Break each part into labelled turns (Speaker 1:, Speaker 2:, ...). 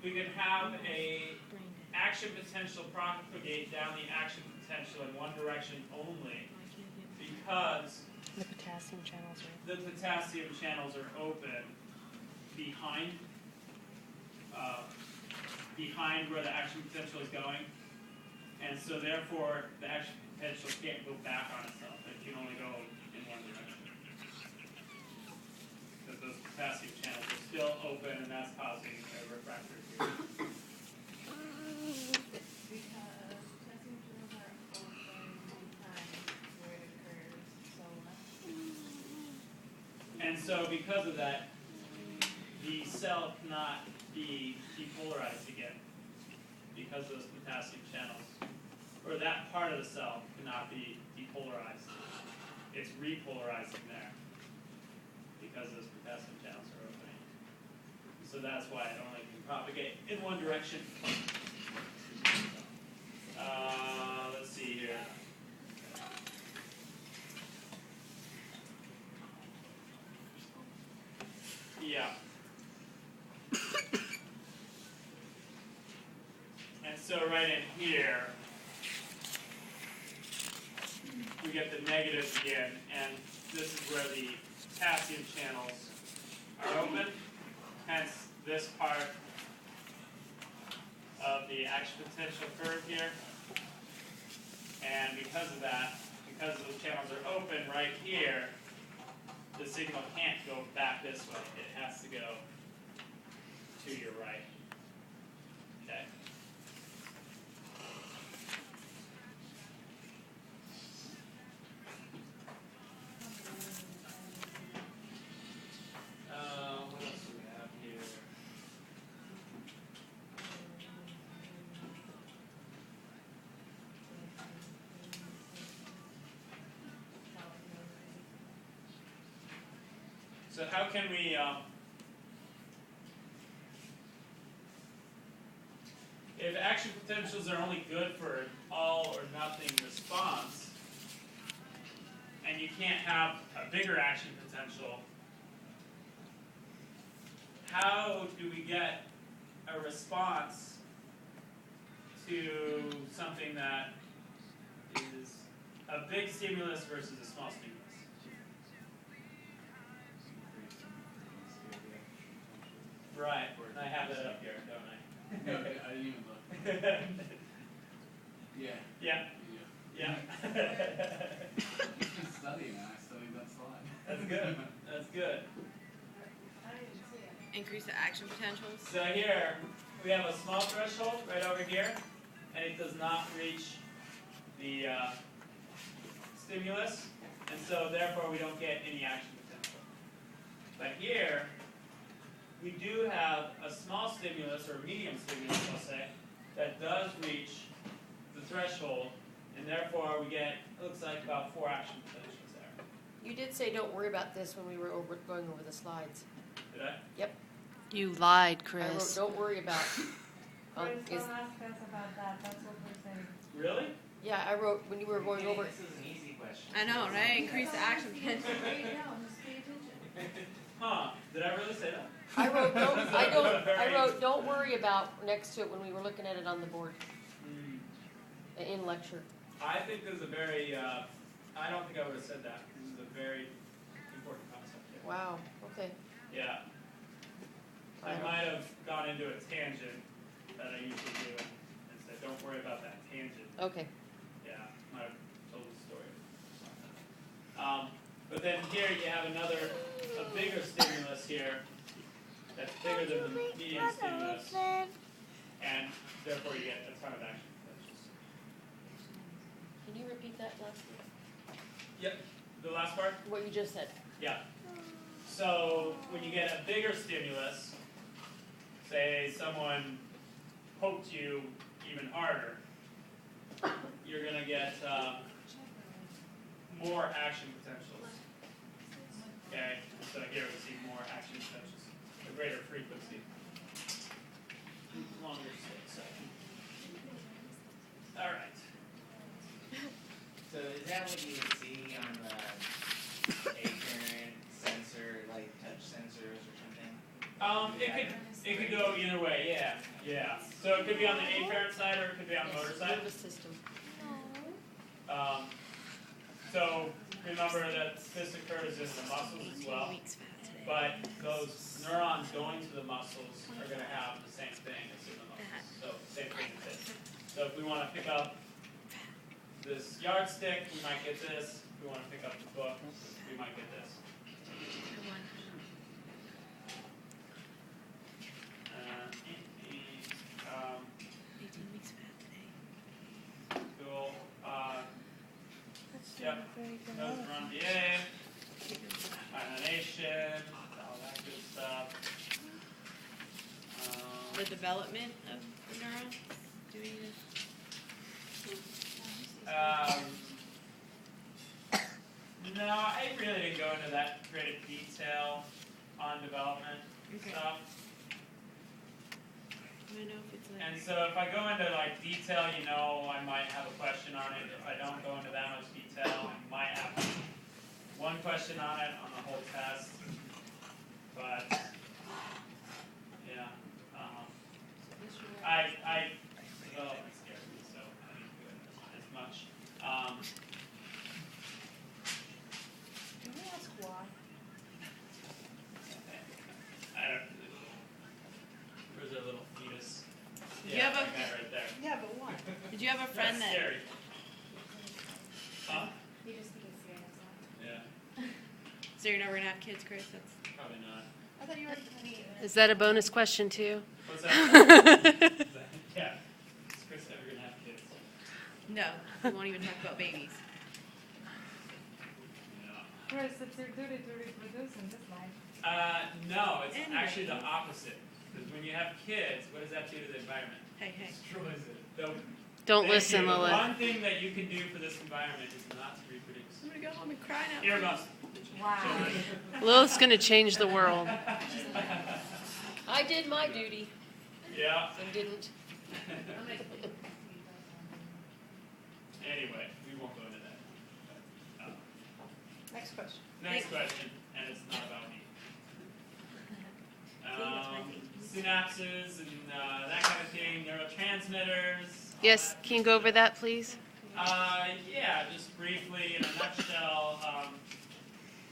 Speaker 1: we can have a action potential propagate down the action potential in one direction only because
Speaker 2: the potassium channels
Speaker 1: are open behind where the action potential is going, and so therefore the action potential can't go back on itself. It can only go in one direction because those potassium channels are still open, and that's causing a refractory period. And so because of that, the cell cannot be depolarized again because those potassium channels, or that part of the cell cannot be depolarized. It's repolarizing there because those potassium channels are opening. So that's why it only can propagate in one direction. Let's see here. Yeah. And so right in here, we get the negatives again, and this is where the potassium channels are open, hence this part of the action potential curve here. And because of that, because those channels are open right here, the signal can't go back this way. It has to go to your right. Okay? What else do we have here? So how can we if action potentials are only good for an all or nothing response, and you can't have a bigger action potential, how do we get a response to something that is a big stimulus versus a small stimulus? Right, I have that up here, don't I?
Speaker 3: Okay, I didn't even look. Yeah.
Speaker 1: Yeah. Yeah.
Speaker 3: I've been studying and I studied that slide.
Speaker 1: That's good. That's good.
Speaker 4: Increase the action potentials.
Speaker 1: So here, we have a small threshold right over here, and it does not reach the stimulus, and so therefore we don't get any action potential. But here, we do have a small stimulus, or medium stimulus, I'll say, that does reach the threshold, and therefore we get, it looks like about 4 action potentials there.
Speaker 2: You did say don't worry about this when we were going over the slides.
Speaker 1: Did I?
Speaker 2: Yep.
Speaker 4: You lied,
Speaker 2: I
Speaker 4: Chris.
Speaker 2: wrote don't worry about.
Speaker 5: Chris, don't ask us about that, that's what we're saying.
Speaker 1: Really?
Speaker 2: Yeah, I wrote when you were going over.
Speaker 6: This is an easy question.
Speaker 4: I know, right? Increase the action potential.
Speaker 5: Write it down, just pay attention.
Speaker 1: Huh, did I really say that?
Speaker 2: I wrote don't worry about next to it when we were looking at it on the board in lecture.
Speaker 1: I think this is a very, I don't think I would have said that. This is a very important concept here.
Speaker 2: Wow. Okay.
Speaker 1: Yeah. I might have gone into a tangent that I usually do and said, don't worry about that tangent.
Speaker 2: Okay.
Speaker 1: Yeah, might have told the story. But then here you have a bigger stimulus here that's bigger than the medium stimulus, and therefore you get a ton of action potentials.
Speaker 2: Can you repeat that last one?
Speaker 1: Yep. The last part?
Speaker 2: What you just said.
Speaker 1: Yeah. So when you get a bigger stimulus, say someone poked you even harder, you're going to get more action potentials. Okay, so here we see more action potentials, a greater frequency. Longer state. All right.
Speaker 6: So is that what you would see on the a current sensor, like touch sensors or something?
Speaker 1: It could It could go either way, yeah, yeah. So it could be on the afferent side or it could be on the motor side.
Speaker 2: Nervous system.
Speaker 1: So remember that this occurs in the muscles as well, but those neurons going to the muscles are going to have the same thing as in the muscles. So same thing as this. So if we want to pick up this yardstick, we might get this. If we want to pick up the book, we might get this. Cool. Yep. Those are on VA, myelination, all that good stuff.
Speaker 4: The development of the neurons? Do we need
Speaker 1: No, I really didn't go into that great detail on development
Speaker 4: Okay.
Speaker 1: stuff.
Speaker 4: I know if it's like.
Speaker 1: And so if I go into like detail, you know, I might have a question on it. If I don't go into that much detail, I might have one question on it on the whole test. But yeah, I development scares me, so I didn't do it as much.
Speaker 5: Can we ask why?
Speaker 1: I don't. Where's a little fetus?
Speaker 4: Did you
Speaker 1: Yeah,
Speaker 4: have a-
Speaker 1: like that right there.
Speaker 5: Yeah, but why?
Speaker 4: Did you have a friend
Speaker 1: That's
Speaker 4: that?
Speaker 1: scary. Huh?
Speaker 5: You just think it's scary, that's why.
Speaker 1: Yeah,
Speaker 4: So you're never gonna have kids, Chris? That's.
Speaker 1: probably not.
Speaker 5: I thought you were honey.
Speaker 2: Is that a bonus question too?
Speaker 1: What's that? Yeah. Is Chris ever gonna have kids?
Speaker 4: No, we won't even talk about babies.
Speaker 1: No.
Speaker 5: Chris, it's your duty to reproduce in this life.
Speaker 1: No, it's
Speaker 4: Anyway.
Speaker 1: actually the opposite. Because when you have kids, what does that do to the environment?
Speaker 4: Hey, hey.
Speaker 1: Destroys it. So,
Speaker 2: Don't
Speaker 1: thank
Speaker 2: listen,
Speaker 1: you.
Speaker 2: Lilith.
Speaker 1: One thing that you can do for this environment is not to reproduce.
Speaker 4: I'm gonna go home and cry now.
Speaker 1: Earmuffs.
Speaker 5: Wow.
Speaker 2: Lilith's gonna change the world. I did my duty
Speaker 1: Yeah.
Speaker 2: and didn't.
Speaker 1: Anyway, we won't go into that.
Speaker 5: Next question.
Speaker 1: Next question, and it's not about me. Synapses and that kind of thing, neurotransmitters. all
Speaker 2: Yes,
Speaker 1: that
Speaker 2: can you go over that, please?
Speaker 1: Yeah, just briefly, in a nutshell,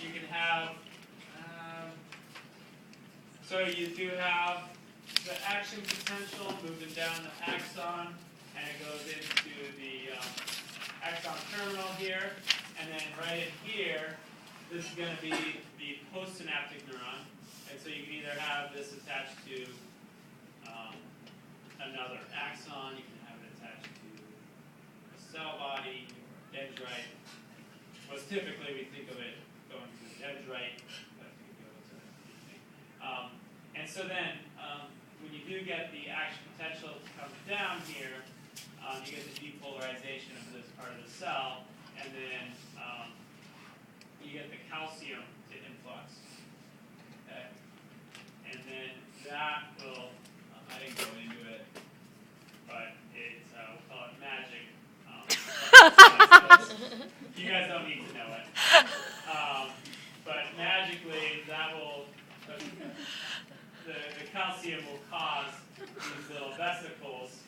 Speaker 1: you can have, so you do have the action potential moving down the axon, and it goes into the axon terminal here, and then right in here, this is going to be the postsynaptic neuron, and so you can either have this attached to another axon, you can have it attached to a cell body, dendrite. Most typically, we think of it going to the dendrite, but it could go to anything. And so then, when you do get the action potential to come down here, you get the depolarization of this part of the cell, and then you get the calcium to influx. Okay? And then that will, I didn't go into it, but it's, we'll call it magic. You guys don't need to know it. But magically, that will, the calcium will cause these little vesicles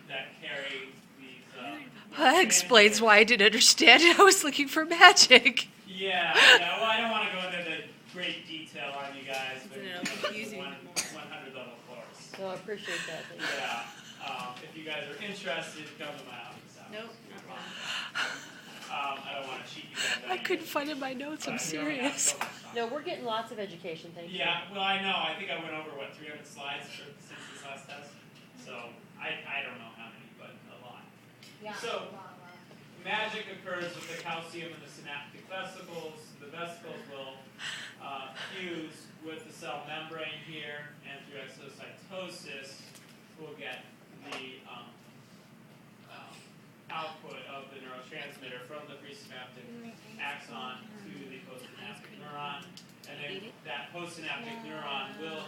Speaker 1: that carry these.
Speaker 2: That explains why I didn't understand it. I was looking for magic.
Speaker 1: Yeah, well, I don't want to go into the great detail on you guys, but
Speaker 4: Isn't it
Speaker 1: it's a
Speaker 4: confusing?
Speaker 1: 100 level course.
Speaker 2: So I appreciate that. Thank you.
Speaker 1: Yeah, if you guys are interested, come to my office.
Speaker 4: Nope, not wrong.
Speaker 1: I don't want to cheat you guys.
Speaker 2: I couldn't find it in my notes. I'm
Speaker 1: but we already have
Speaker 2: serious.
Speaker 1: so much time.
Speaker 2: No, we're getting lots of education. Thank you.
Speaker 1: Yeah, well, I know. I think I went over, 300 slides since this last test? So, I don't know how many, but a lot.
Speaker 5: Yeah.
Speaker 1: So, magic occurs with the calcium and the synaptic vesicles. The vesicles will fuse with the cell membrane here, and through exocytosis, we'll get the output of the neurotransmitter from the presynaptic axon to the postsynaptic neuron. And then that postsynaptic neuron will